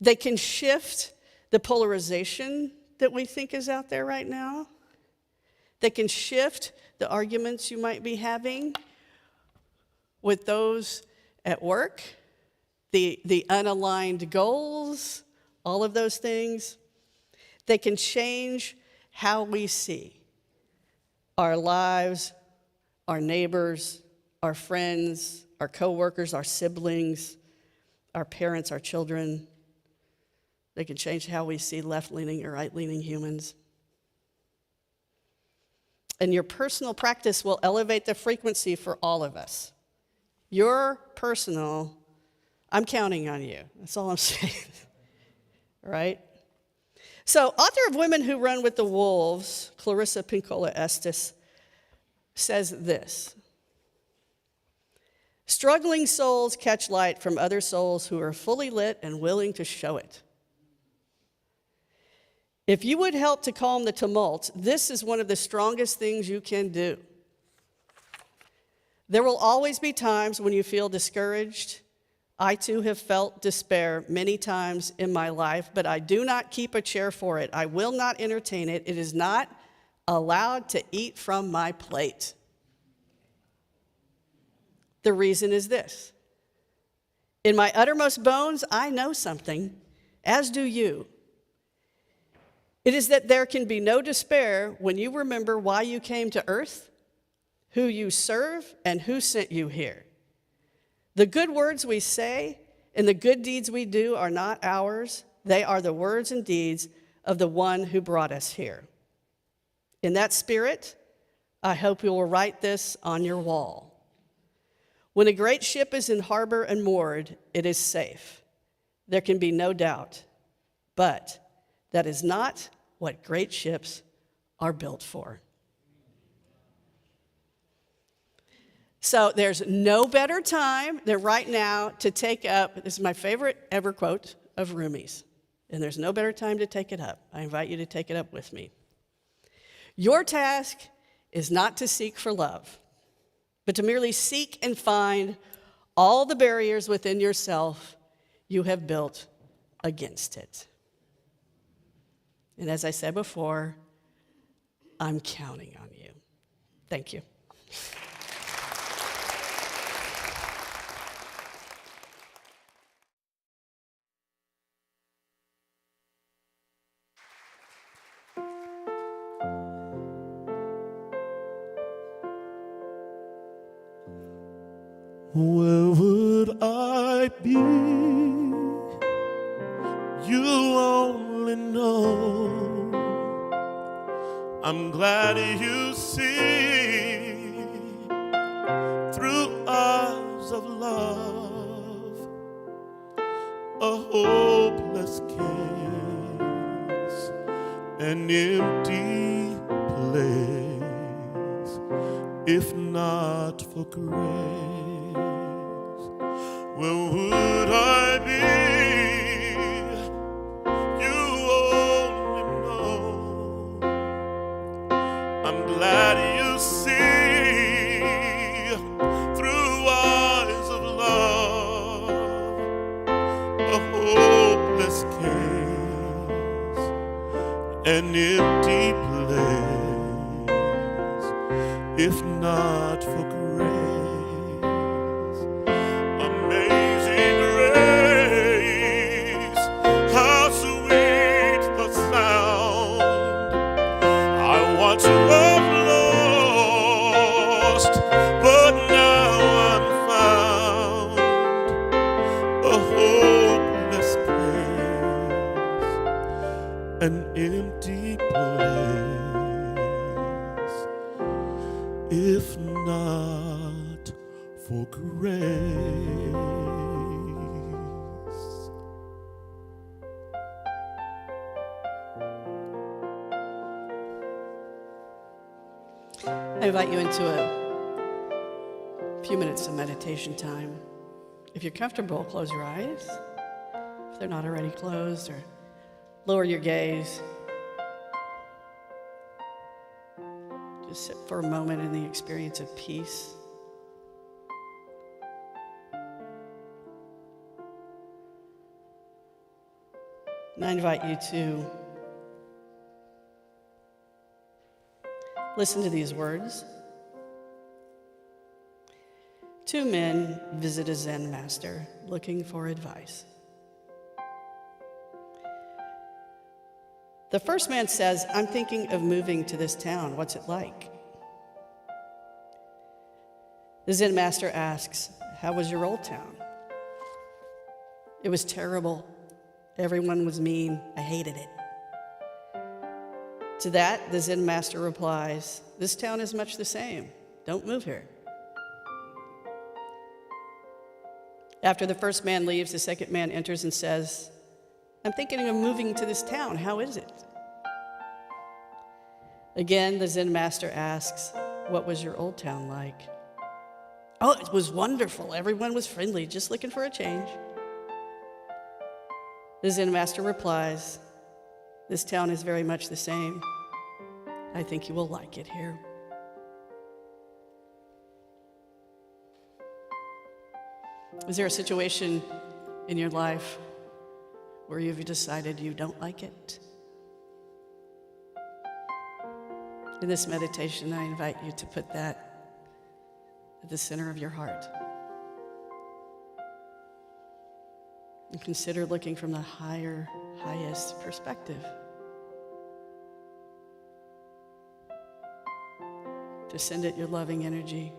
They can shift the polarization that we think is out there right now. They can shift the arguments you might be having with those at work, the unaligned goals, all of those things. They can change how we see our lives, our neighbors, our friends, our coworkers, our siblings, our parents, our children. They can change how we see left-leaning or right-leaning humans. And your personal practice will elevate the frequency for all of us. Your personal, I'm counting on you. That's all I'm saying. Right? So, author of Women Who Run with the Wolves, Clarissa Pinkola Estes, says this: struggling souls catch light from other souls who are fully lit and willing to show it. If you would help to calm the tumult, this is one of the strongest things you can do. There will always be times when you feel discouraged. I too have felt despair many times in my life, but I do not keep a chair for it. I will not entertain it. It is not allowed to eat from my plate. The reason is this: in my uttermost bones, I know something, as do you. It is that there can be no despair when you remember why you came to earth, who you serve, and who sent you here. The good words we say and the good deeds we do are not ours. They are the words and deeds of the one who brought us here. In that spirit, I hope you will write this on your wall. When a great ship is in harbor and moored, it is safe. There can be no doubt. But that is not what great ships are built for. So there's no better time than right now to take up, this is my favorite ever quote of Rumi's. and there's no better time to take it up. I invite you to take it up with me. Your task is not to seek for love, but to merely seek and find all the barriers within yourself you have built against it. And as I said before, I'm counting on you. Thank you. Where would I be? You only know. I'm glad you see through eyes of love a hopeless case, an empty place, if not for grace. Where would I be? You only know. I'm glad you see through eyes of love a hopeless case, an empty place, if not for grace. Amazing grace, how sweet the sound. I once was lost, but now I'm found. A hopeless place, an empty place, if not for grace. I invite you into a few minutes of meditation time. If you're comfortable, close your eyes. If they're not already closed, or lower your gaze. Just sit for a moment in the experience of peace. And I invite you to listen to these words. Two men visit a Zen master looking for advice. The first man says, "I'm thinking of moving to this town. What's it like?" The Zen master asks, "How was your old town?" "It was terrible. Everyone was mean. I hated it." To that, the Zen master replies, "This town is much the same. Don't move here." After the first man leaves, the second man enters and says, "I'm thinking of moving to this town. How is it?" Again, the Zen master asks, "What was your old town like?" "Oh, it was wonderful. Everyone was friendly, just looking for a change." The Zen master replies, "This town is very much the same. I think you will like it here." Is there a situation in your life where you've decided you don't like it? In this meditation, I invite you to put that at the center of your heart. And consider looking from the highest perspective. To send it your loving energy.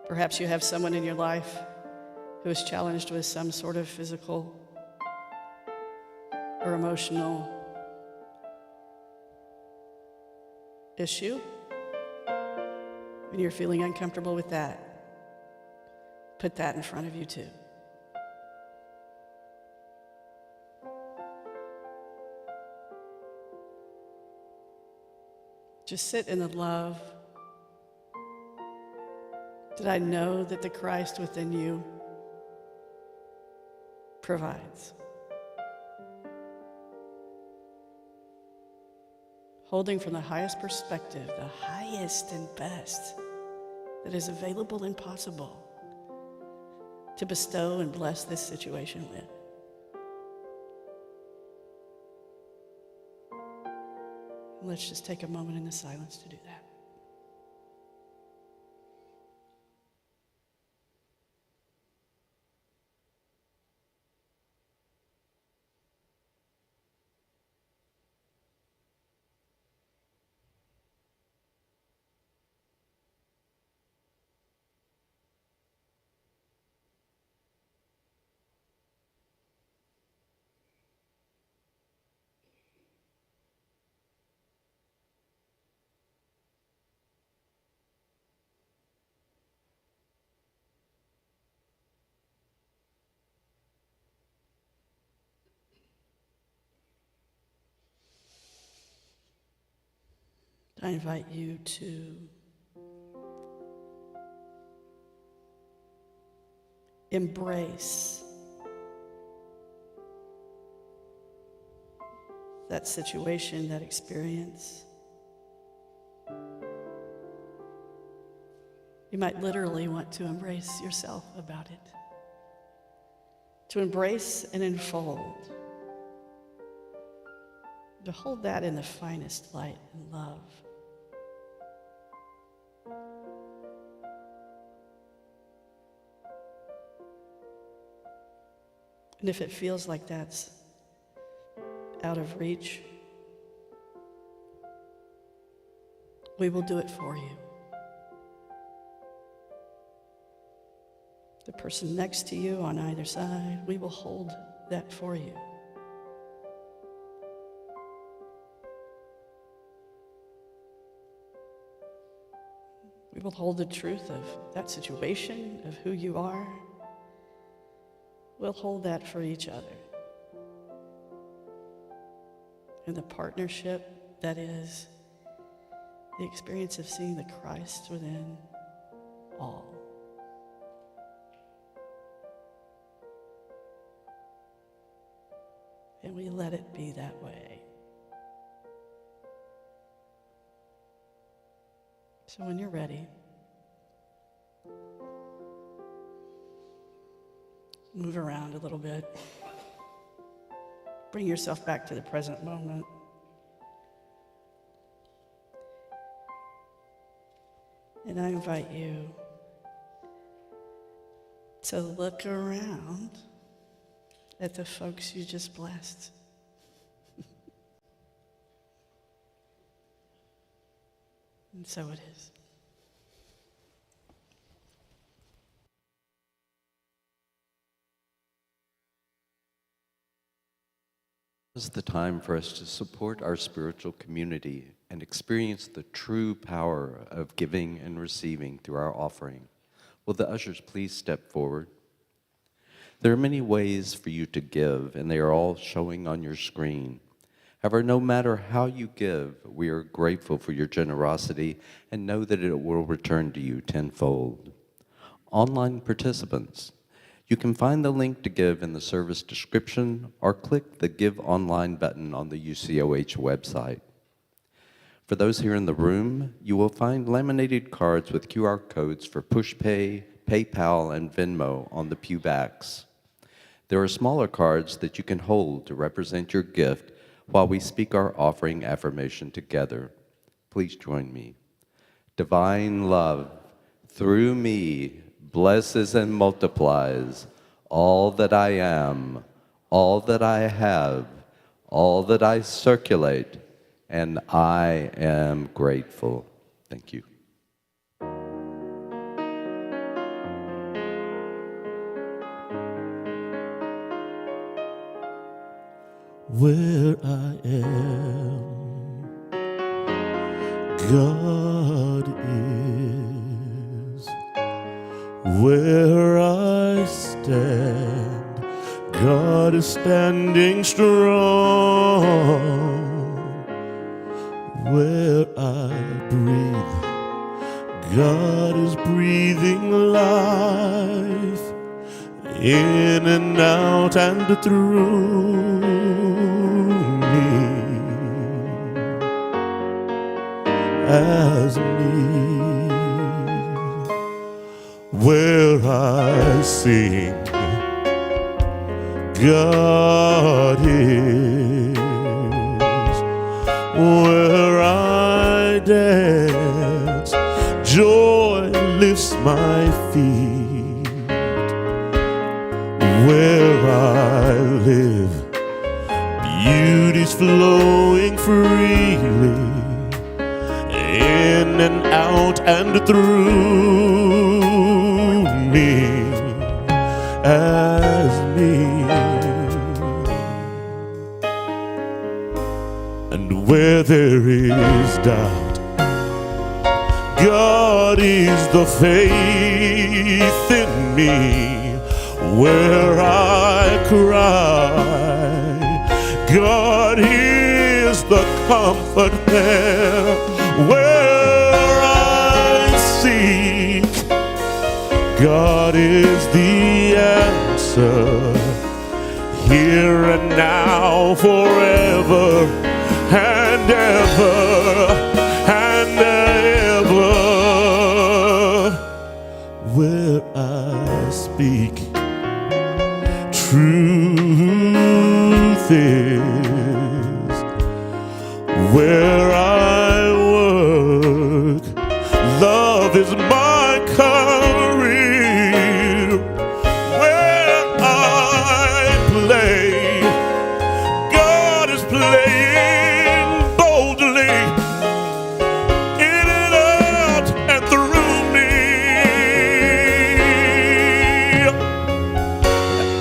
Perhaps you have someone in your life who is challenged with some sort of physical or emotional issue, and you're feeling uncomfortable with that. Put that in front of you too. Just sit in the love. Did I know that the Christ within you provides. Holding from the highest perspective, the highest and best that is available and possible to bestow and bless this situation with. Let's just take a moment in the silence to do that. I invite you to embrace that situation, that experience. You might literally want to embrace yourself about it, to embrace and enfold, to hold that in the finest light and love. And if it feels like that's out of reach, we will do it for you. The person next to you on either side, we will hold that for you. We will hold the truth of that situation, of who you are. We'll hold that for each other. And the partnership that is the experience of seeing the Christ within all. And we let it be that way. So when you're ready, move around a little bit. Bring yourself back to the present moment. And I invite you to look around at the folks you just blessed. And so it is. This is the time for us to support our spiritual community and experience the true power of giving and receiving through our offering. Will the ushers please step forward? There are many ways for you to give, and they are all showing on your screen. However, no matter how you give, we are grateful for your generosity and know that it will return to you tenfold. Online participants, you can find the link to give in the service description or click the Give Online button on the UCOH website. For those here in the room, you will find laminated cards with QR codes for PushPay, PayPal, and Venmo on the pew backs. There are smaller cards that you can hold to represent your gift while we speak our offering affirmation together. Please join me. Divine love, through me, blesses and multiplies all that I am, all that I have, all that I circulate, and I am grateful. Thank you. Where I am, God is. Where I stand, God is standing strong. Where I breathe, God is breathing life in and out and through me, as me, where I sing, God is, where I dance, joy lifts my feet, where I live, beauty's flowing freely, in and out and through me, as me. And where there is doubt, God is the faith in me. Where I cry, God is the comfort there. Where I seek, God is the answer. Here and now, forever and ever and ever. Where I speak, truth is. Where I work, love is my career. Where I play, God is playing boldly, in and out and through me,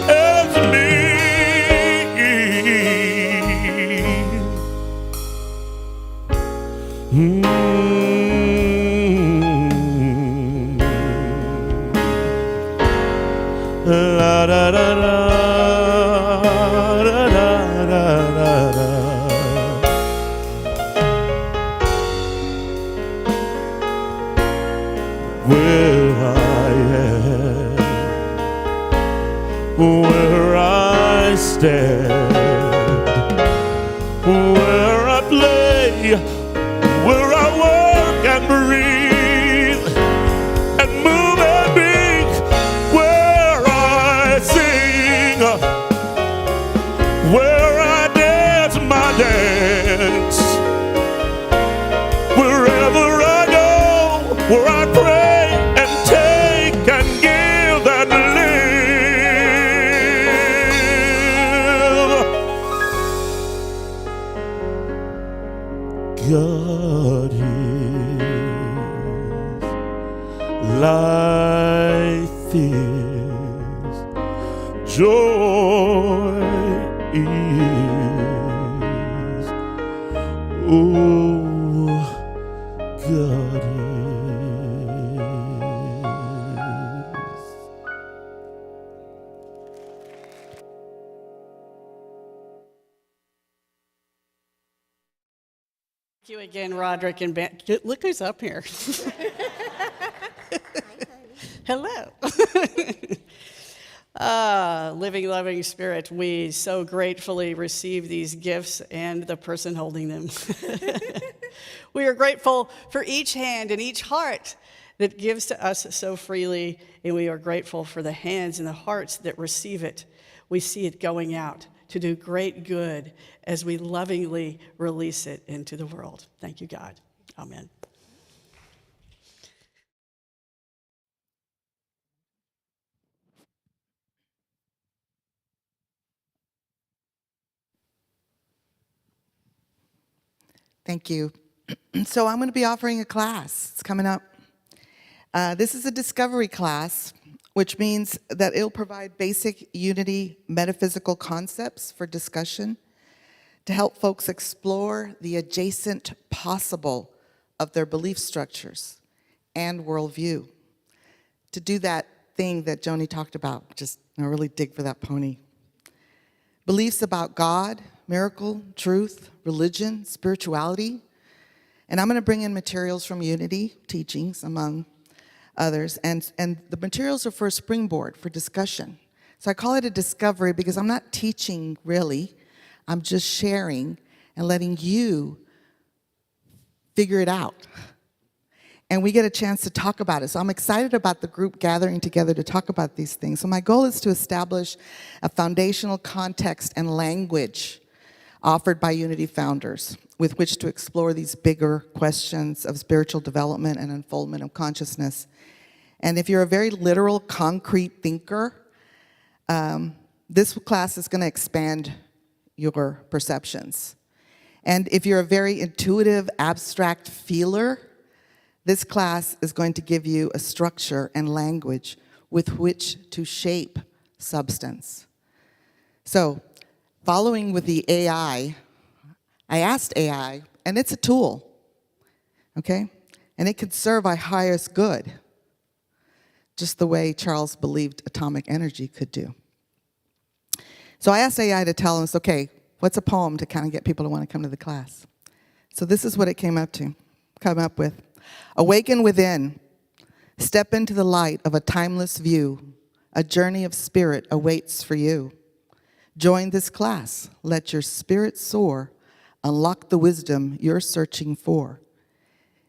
as me. La da da da da da da da. Where I am, where I stand, where I play, where I work and breathe and move and be, where I sing, where I dance my dance, wherever I go, where I pray and take and give and live. God is, life is, joy is. Oh, God is. Thank you again, Roderick and Ben. Look who's up here. Hello. Living, loving Spirit, we so gratefully receive these gifts and the person holding them. We are grateful for each hand and each heart that gives to us so freely, and we are grateful for the hands and the hearts that receive it. We see it going out to do great good as we lovingly release it into the world. Thank you, God. Amen. Thank you. So I'm going to be offering a class. It's coming up. This is a discovery class, which means that it'll provide basic unity metaphysical concepts for discussion to help folks explore the adjacent possible of their belief structures and worldview. To do that thing that Joni talked about, just really dig for that pony. Beliefs about God, miracle, truth, religion, spirituality. And I'm going to bring in materials from Unity teachings, among others. And the materials are for a springboard for discussion. So I call it a discovery because I'm not teaching really. I'm just sharing and letting you figure it out. And we get a chance to talk about it. So I'm excited about the group gathering together to talk about these things. So my goal is to establish a foundational context and language offered by Unity founders with which to explore these bigger questions of spiritual development and unfoldment of consciousness. And if you're a very literal, concrete thinker, this class is going to expand your perceptions. And if you're a very intuitive, abstract feeler, this class is going to give you a structure and language with which to shape substance. So, following with the AI, I asked AI, and it's a tool, okay? And it can serve our highest good, just the way Charles believed atomic energy could do. So I asked AI to tell us, okay, what's a poem to kind of get people to want to come to the class? So this is what it came up with. Awaken within. Step into the light of a timeless view. A journey of spirit awaits for you. Join this class. Let your spirit soar. Unlock the wisdom you're searching for.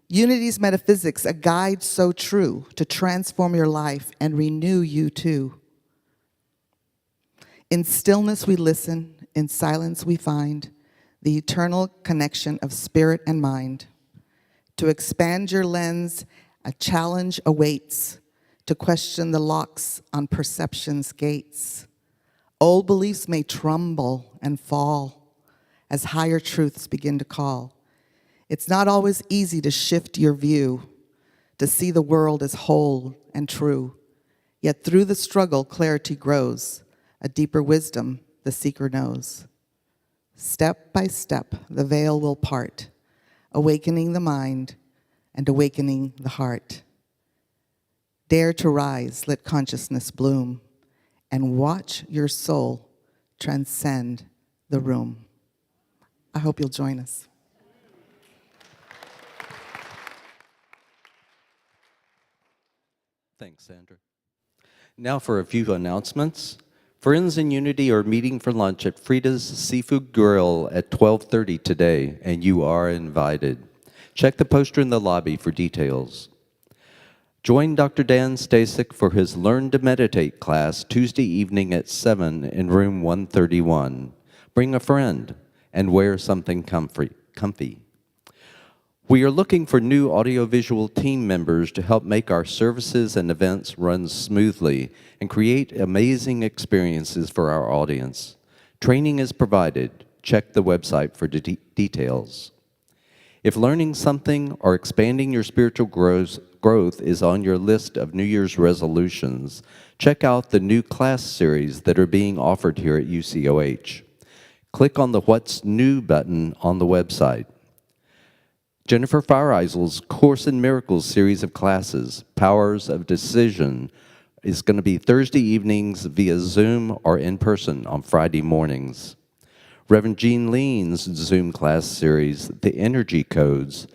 Unity's metaphysics, a guide so true to transform your life and renew you too. In stillness we listen, in silence we find the eternal connection of spirit and mind. To expand your lens, a challenge awaits to question the locks on perception's gates. Old beliefs may tremble and fall as higher truths begin to call. It's not always easy to shift your view, to see the world as whole and true. Yet through the struggle, clarity grows, a deeper wisdom the seeker knows. Step by step, the veil will part, awakening the mind and awakening the heart. Dare to rise, let consciousness bloom, and watch your soul transcend the room. I hope you'll join us. Thanks, Sandra. Now for a few announcements. Friends in Unity are meeting for lunch at Frida's Seafood Grill at 12:30 today, and you are invited. Check the poster in the lobby for details. Join Dr. Dan Stasek for his Learn to Meditate class Tuesday evening at 7 in room 131. Bring a friend and wear something comfy. We are looking for new audiovisual team members to help make our services and events run smoothly and create amazing experiences for our audience. Training is provided. Check the website for details. If learning something or expanding your spiritual growth is on your list of New Year's resolutions, check out the new class series that are being offered here at UCOH. Click on the What's New button on the website. Jennifer Feireisel's Course in Miracles series of classes, Powers of Decision, is going to be Thursday evenings via Zoom or in person on Friday mornings. Reverend Jean Lean's Zoom class series, The Energy Codes,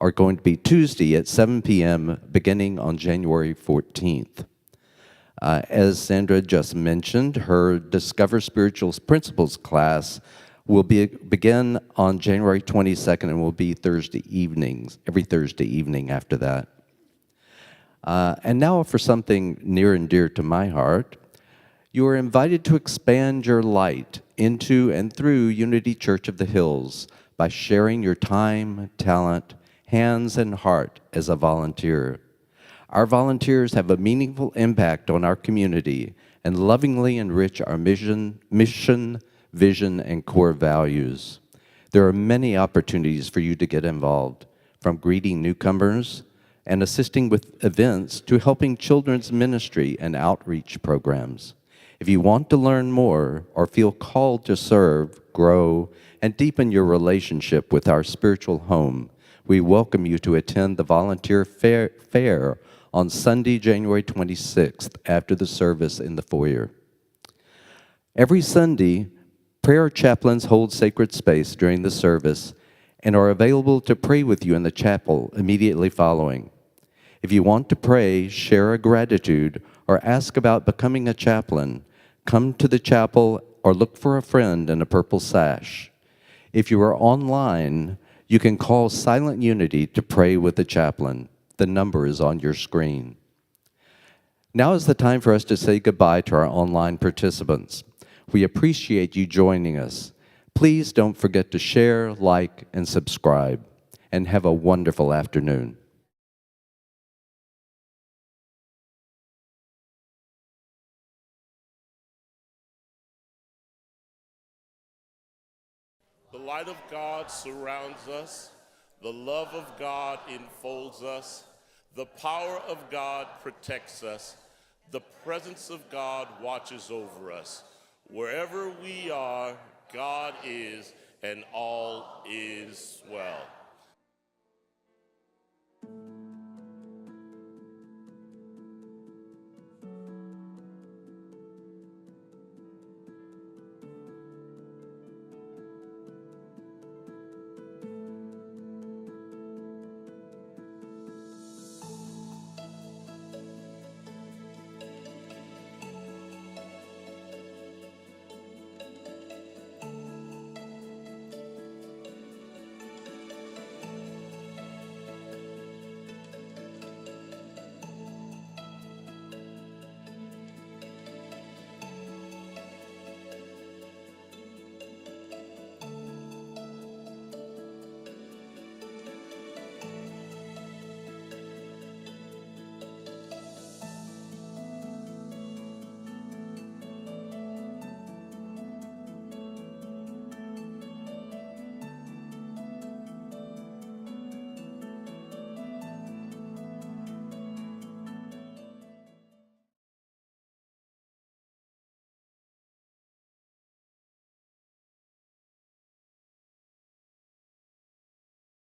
are going to be Tuesday at 7 p.m. beginning on January 14th. As Sandra just mentioned, her Discover Spiritual Principles class will begin on January 22nd and will be Thursday evenings, every Thursday evening after that. And now for something near and dear to my heart. You are invited to expand your light into and through Unity Church of the Hills by sharing your time, talent, hands, and heart as a volunteer. Our volunteers have a meaningful impact on our community and lovingly enrich our mission, vision, and core values. There are many opportunities for you to get involved, from greeting newcomers and assisting with events to helping children's ministry and outreach programs. If you want to learn more or feel called to serve, grow, and deepen your relationship with our spiritual home, we welcome you to attend the Volunteer Fair on Sunday, January 26th, after the service in the foyer. Every Sunday, prayer chaplains hold sacred space during the service and are available to pray with you in the chapel immediately following. If you want to pray, share a gratitude, or ask about becoming a chaplain, come to the chapel or look for a friend in a purple sash. If you are online, you can call Silent Unity to pray with the chaplain. The number is on your screen. Now is the time for us to say goodbye to our online participants. We appreciate you joining us. Please don't forget to share, like, and subscribe. And have a wonderful afternoon. The light of God surrounds us. The love of God enfolds us. The power of God protects us. The presence of God watches over us. Wherever we are, God is, and all is well.